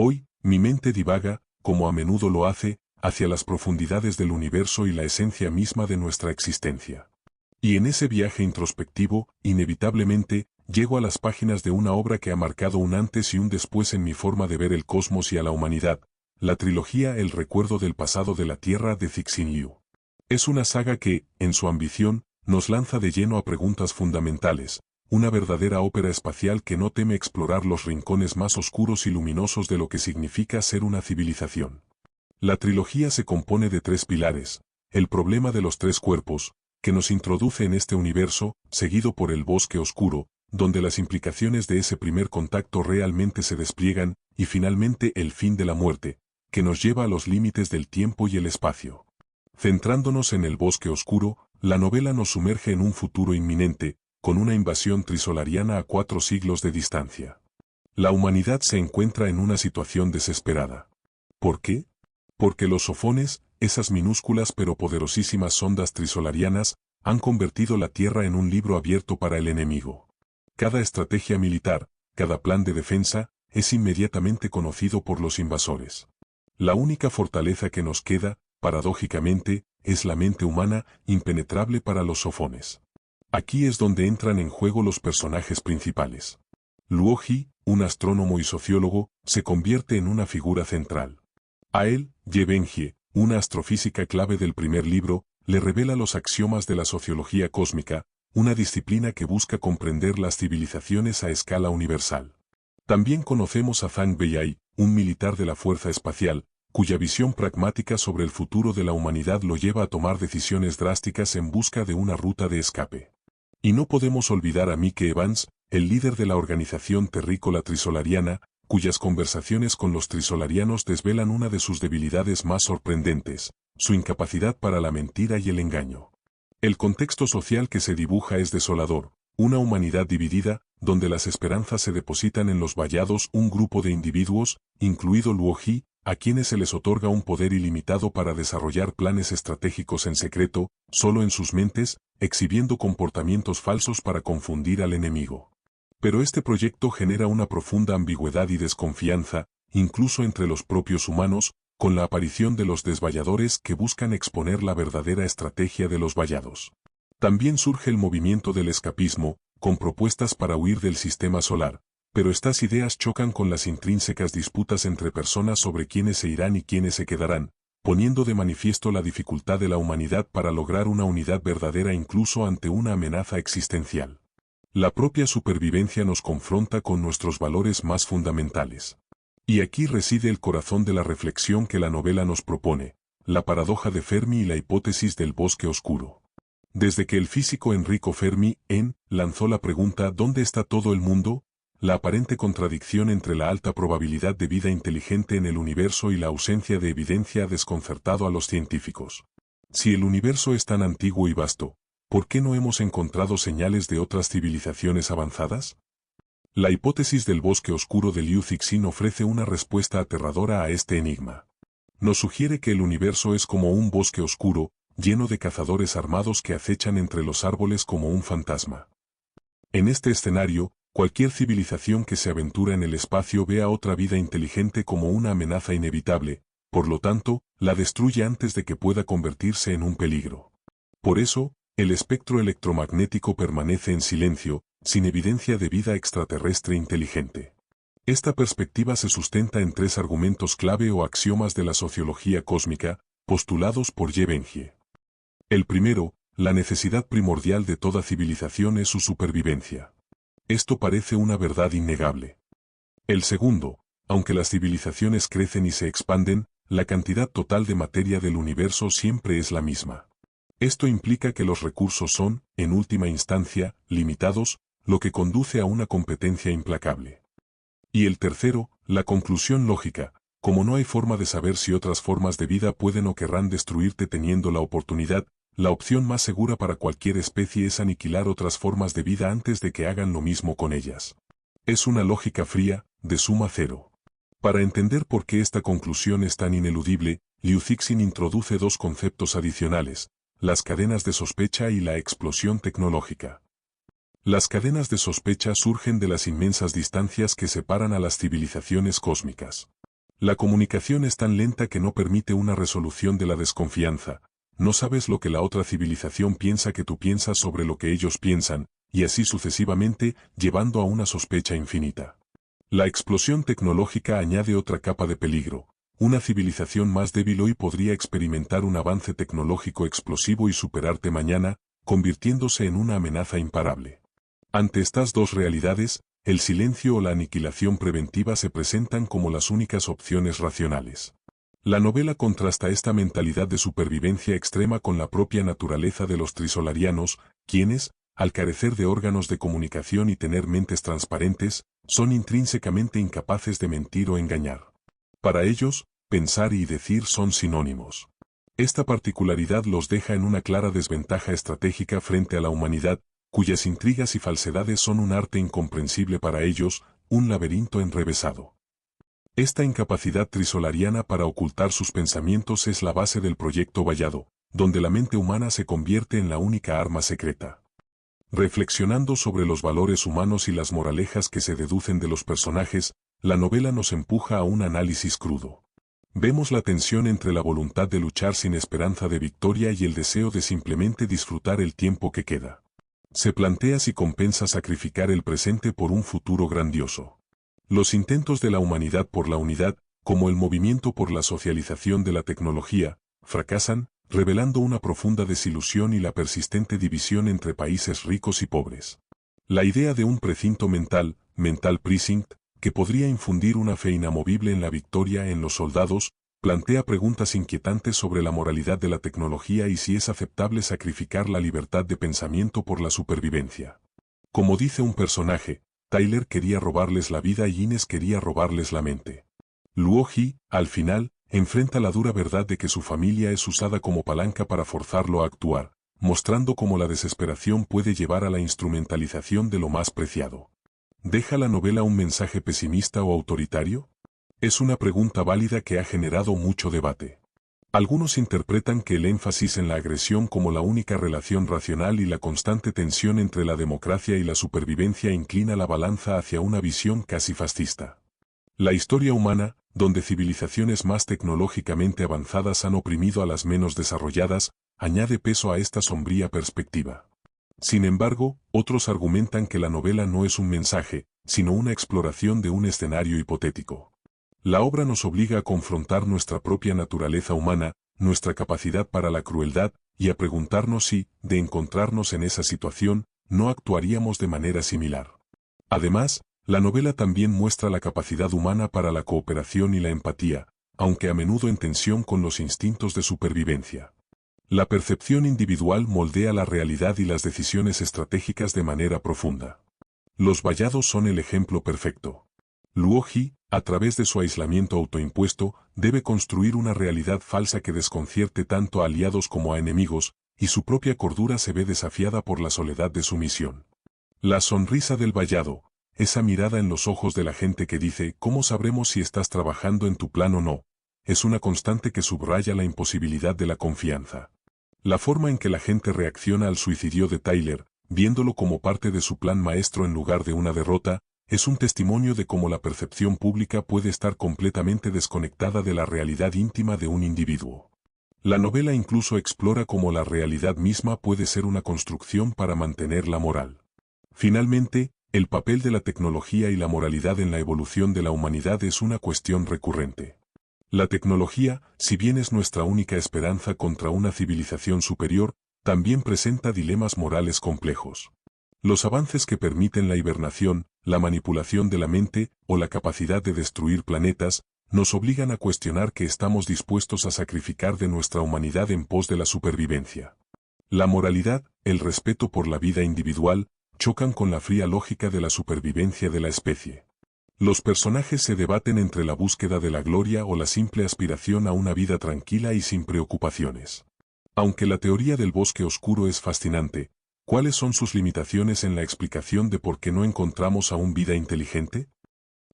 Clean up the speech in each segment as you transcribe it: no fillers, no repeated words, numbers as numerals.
Hoy, mi mente divaga, como a menudo lo hace, hacia las profundidades del universo y la esencia misma de nuestra existencia. Y en ese viaje introspectivo, inevitablemente, llego a las páginas de una obra que ha marcado un antes y un después en mi forma de ver el cosmos y a la humanidad, la trilogía El recuerdo del pasado de la Tierra de Cixin Liu. Es una saga que, en su ambición, nos lanza de lleno a preguntas fundamentales, una verdadera ópera espacial que no teme explorar los rincones más oscuros y luminosos de lo que significa ser una civilización. La trilogía se compone de 3 pilares: el problema de los 3 cuerpos, que nos introduce en este universo, seguido por el bosque oscuro, donde las implicaciones de ese primer contacto realmente se despliegan, y finalmente el fin de la muerte, que nos lleva a los límites del tiempo y el espacio. Centrándonos en el bosque oscuro, la novela nos sumerge en un futuro inminente, con una invasión trisolariana a 4 siglos de distancia. La humanidad se encuentra en una situación desesperada. ¿Por qué? Porque los sofones, esas minúsculas pero poderosísimas sondas trisolarianas, han convertido la Tierra en un libro abierto para el enemigo. Cada estrategia militar, cada plan de defensa, es inmediatamente conocido por los invasores. La única fortaleza que nos queda, paradójicamente, es la mente humana, impenetrable para los sofones. Aquí es donde entran en juego los personajes principales. Luo Ji, un astrónomo y sociólogo, se convierte en una figura central. A él, Ye Benjie, una astrofísica clave del primer libro, le revela los axiomas de la sociología cósmica, una disciplina que busca comprender las civilizaciones a escala universal. También conocemos a Zhang Beiyai, un militar de la Fuerza Espacial, cuya visión pragmática sobre el futuro de la humanidad lo lleva a tomar decisiones drásticas en busca de una ruta de escape. Y no podemos olvidar a Mike Evans, el líder de la organización terrícola trisolariana, cuyas conversaciones con los trisolarianos desvelan una de sus debilidades más sorprendentes, su incapacidad para la mentira y el engaño. El contexto social que se dibuja es desolador, una humanidad dividida, donde las esperanzas se depositan en los vallados, un grupo de individuos, incluido Luo Ji, a quienes se les otorga un poder ilimitado para desarrollar planes estratégicos en secreto, solo en sus mentes, exhibiendo comportamientos falsos para confundir al enemigo. Pero este proyecto genera una profunda ambigüedad y desconfianza, incluso entre los propios humanos, con la aparición de los desvalladores que buscan exponer la verdadera estrategia de los vallados. También surge el movimiento del escapismo, con propuestas para huir del sistema solar, pero estas ideas chocan con las intrínsecas disputas entre personas sobre quiénes se irán y quiénes se quedarán, poniendo de manifiesto la dificultad de la humanidad para lograr una unidad verdadera incluso ante una amenaza existencial. La propia supervivencia nos confronta con nuestros valores más fundamentales. Y aquí reside el corazón de la reflexión que la novela nos propone, la paradoja de Fermi y la hipótesis del bosque oscuro. Desde que el físico Enrico Fermi, lanzó la pregunta ¿dónde está todo el mundo?, la aparente contradicción entre la alta probabilidad de vida inteligente en el universo y la ausencia de evidencia ha desconcertado a los científicos. Si el universo es tan antiguo y vasto, ¿por qué no hemos encontrado señales de otras civilizaciones avanzadas? La hipótesis del bosque oscuro de Liu Cixin ofrece una respuesta aterradora a este enigma. Nos sugiere que el universo es como un bosque oscuro, lleno de cazadores armados que acechan entre los árboles como un fantasma. En este escenario, cualquier civilización que se aventura en el espacio ve a otra vida inteligente como una amenaza inevitable, por lo tanto, la destruye antes de que pueda convertirse en un peligro. Por eso, el espectro electromagnético permanece en silencio, sin evidencia de vida extraterrestre inteligente. Esta perspectiva se sustenta en 3 argumentos clave o axiomas de la sociología cósmica, postulados por Ye Benjie. El primero, la necesidad primordial de toda civilización es su supervivencia. Esto parece una verdad innegable. El segundo, aunque las civilizaciones crecen y se expanden, la cantidad total de materia del universo siempre es la misma. Esto implica que los recursos son, en última instancia, limitados, lo que conduce a una competencia implacable. Y el tercero, la conclusión lógica, como no hay forma de saber si otras formas de vida pueden o querrán destruirte teniendo la oportunidad, la opción más segura para cualquier especie es aniquilar otras formas de vida antes de que hagan lo mismo con ellas. Es una lógica fría, de suma cero. Para entender por qué esta conclusión es tan ineludible, Liu Cixin introduce 2 conceptos adicionales, las cadenas de sospecha y la explosión tecnológica. Las cadenas de sospecha surgen de las inmensas distancias que separan a las civilizaciones cósmicas. La comunicación es tan lenta que no permite una resolución de la desconfianza. No sabes lo que la otra civilización piensa que tú piensas sobre lo que ellos piensan, y así sucesivamente, llevando a una sospecha infinita. La explosión tecnológica añade otra capa de peligro. Una civilización más débil hoy podría experimentar un avance tecnológico explosivo y superarte mañana, convirtiéndose en una amenaza imparable. Ante estas dos realidades, el silencio o la aniquilación preventiva se presentan como las únicas opciones racionales. La novela contrasta esta mentalidad de supervivencia extrema con la propia naturaleza de los trisolarianos, quienes, al carecer de órganos de comunicación y tener mentes transparentes, son intrínsecamente incapaces de mentir o engañar. Para ellos, pensar y decir son sinónimos. Esta particularidad los deja en una clara desventaja estratégica frente a la humanidad, cuyas intrigas y falsedades son un arte incomprensible para ellos, un laberinto enrevesado. Esta incapacidad trisolariana para ocultar sus pensamientos es la base del proyecto Vallado, donde la mente humana se convierte en la única arma secreta. Reflexionando sobre los valores humanos y las moralejas que se deducen de los personajes, la novela nos empuja a un análisis crudo. Vemos la tensión entre la voluntad de luchar sin esperanza de victoria y el deseo de simplemente disfrutar el tiempo que queda. Se plantea si compensa sacrificar el presente por un futuro grandioso. Los intentos de la humanidad por la unidad, como el movimiento por la socialización de la tecnología, fracasan, revelando una profunda desilusión y la persistente división entre países ricos y pobres. La idea de un precinto mental precinct, que podría infundir una fe inamovible en la victoria en los soldados, plantea preguntas inquietantes sobre la moralidad de la tecnología y si es aceptable sacrificar la libertad de pensamiento por la supervivencia. Como dice un personaje, Tyler quería robarles la vida y Ines quería robarles la mente. Luo Ji, al final, enfrenta la dura verdad de que su familia es usada como palanca para forzarlo a actuar, mostrando cómo la desesperación puede llevar a la instrumentalización de lo más preciado. ¿Deja la novela un mensaje pesimista o autoritario? Es una pregunta válida que ha generado mucho debate. Algunos interpretan que el énfasis en la agresión como la única relación racional y la constante tensión entre la democracia y la supervivencia inclina la balanza hacia una visión casi fascista. La historia humana, donde civilizaciones más tecnológicamente avanzadas han oprimido a las menos desarrolladas, añade peso a esta sombría perspectiva. Sin embargo, otros argumentan que la novela no es un mensaje, sino una exploración de un escenario hipotético. La obra nos obliga a confrontar nuestra propia naturaleza humana, nuestra capacidad para la crueldad, y a preguntarnos si, de encontrarnos en esa situación, no actuaríamos de manera similar. Además, la novela también muestra la capacidad humana para la cooperación y la empatía, aunque a menudo en tensión con los instintos de supervivencia. La percepción individual moldea la realidad y las decisiones estratégicas de manera profunda. Los vallados son el ejemplo perfecto. Luo Ji, a través de su aislamiento autoimpuesto, debe construir una realidad falsa que desconcierte tanto a aliados como a enemigos, y su propia cordura se ve desafiada por la soledad de su misión. La sonrisa del vallado, esa mirada en los ojos de la gente que dice «¿Cómo sabremos si estás trabajando en tu plan o no?», es una constante que subraya la imposibilidad de la confianza. La forma en que la gente reacciona al suicidio de Tyler, viéndolo como parte de su plan maestro en lugar de una derrota, es un testimonio de cómo la percepción pública puede estar completamente desconectada de la realidad íntima de un individuo. La novela incluso explora cómo la realidad misma puede ser una construcción para mantener la moral. Finalmente, el papel de la tecnología y la moralidad en la evolución de la humanidad es una cuestión recurrente. La tecnología, si bien es nuestra única esperanza contra una civilización superior, también presenta dilemas morales complejos. Los avances que permiten la hibernación, la manipulación de la mente o la capacidad de destruir planetas, nos obligan a cuestionar qué estamos dispuestos a sacrificar de nuestra humanidad en pos de la supervivencia. La moralidad, el respeto por la vida individual, chocan con la fría lógica de la supervivencia de la especie. Los personajes se debaten entre la búsqueda de la gloria o la simple aspiración a una vida tranquila y sin preocupaciones. Aunque la teoría del bosque oscuro es fascinante, ¿cuáles son sus limitaciones en la explicación de por qué no encontramos aún vida inteligente?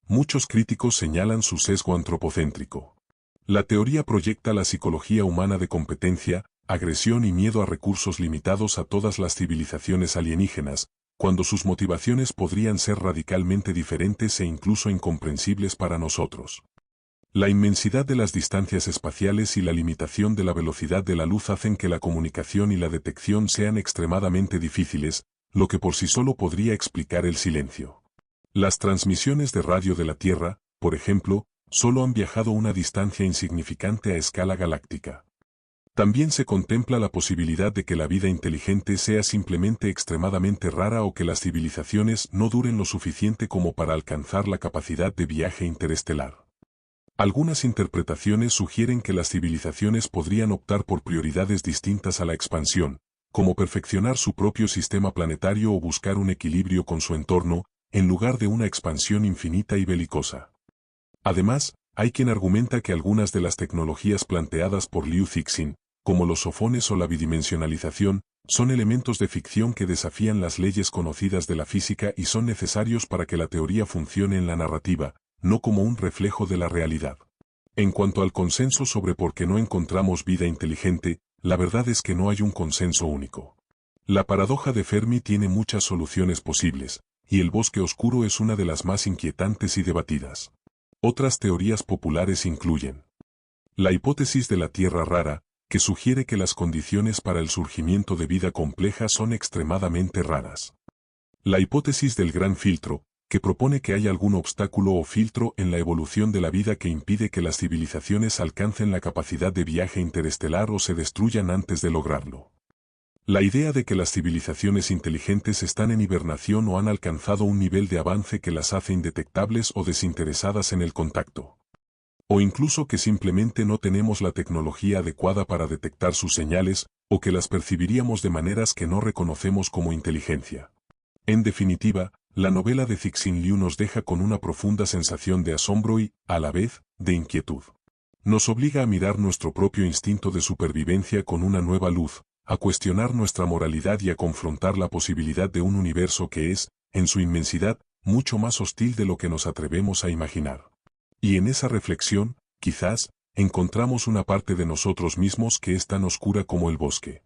Muchos críticos señalan su sesgo antropocéntrico. La teoría proyecta la psicología humana de competencia, agresión y miedo a recursos limitados a todas las civilizaciones alienígenas, cuando sus motivaciones podrían ser radicalmente diferentes e incluso incomprensibles para nosotros. La inmensidad de las distancias espaciales y la limitación de la velocidad de la luz hacen que la comunicación y la detección sean extremadamente difíciles, lo que por sí solo podría explicar el silencio. Las transmisiones de radio de la Tierra, por ejemplo, solo han viajado una distancia insignificante a escala galáctica. También se contempla la posibilidad de que la vida inteligente sea simplemente extremadamente rara o que las civilizaciones no duren lo suficiente como para alcanzar la capacidad de viaje interestelar. Algunas interpretaciones sugieren que las civilizaciones podrían optar por prioridades distintas a la expansión, como perfeccionar su propio sistema planetario o buscar un equilibrio con su entorno, en lugar de una expansión infinita y belicosa. Además, hay quien argumenta que algunas de las tecnologías planteadas por Liu Cixin, como los sofones o la bidimensionalización, son elementos de ficción que desafían las leyes conocidas de la física y son necesarios para que la teoría funcione en la narrativa, no como un reflejo de la realidad. En cuanto al consenso sobre por qué no encontramos vida inteligente, la verdad es que no hay un consenso único. La paradoja de Fermi tiene muchas soluciones posibles, y el bosque oscuro es una de las más inquietantes y debatidas. Otras teorías populares incluyen la hipótesis de la Tierra rara, que sugiere que las condiciones para el surgimiento de vida compleja son extremadamente raras. La hipótesis del gran filtro, que propone que hay algún obstáculo o filtro en la evolución de la vida que impide que las civilizaciones alcancen la capacidad de viaje interestelar o se destruyan antes de lograrlo. La idea de que las civilizaciones inteligentes están en hibernación o han alcanzado un nivel de avance que las hace indetectables o desinteresadas en el contacto. O incluso que simplemente no tenemos la tecnología adecuada para detectar sus señales, o que las percibiríamos de maneras que no reconocemos como inteligencia. En definitiva, la novela de Cixin Liu nos deja con una profunda sensación de asombro y, a la vez, de inquietud. Nos obliga a mirar nuestro propio instinto de supervivencia con una nueva luz, a cuestionar nuestra moralidad y a confrontar la posibilidad de un universo que es, en su inmensidad, mucho más hostil de lo que nos atrevemos a imaginar. Y en esa reflexión, quizás, encontramos una parte de nosotros mismos que es tan oscura como el bosque.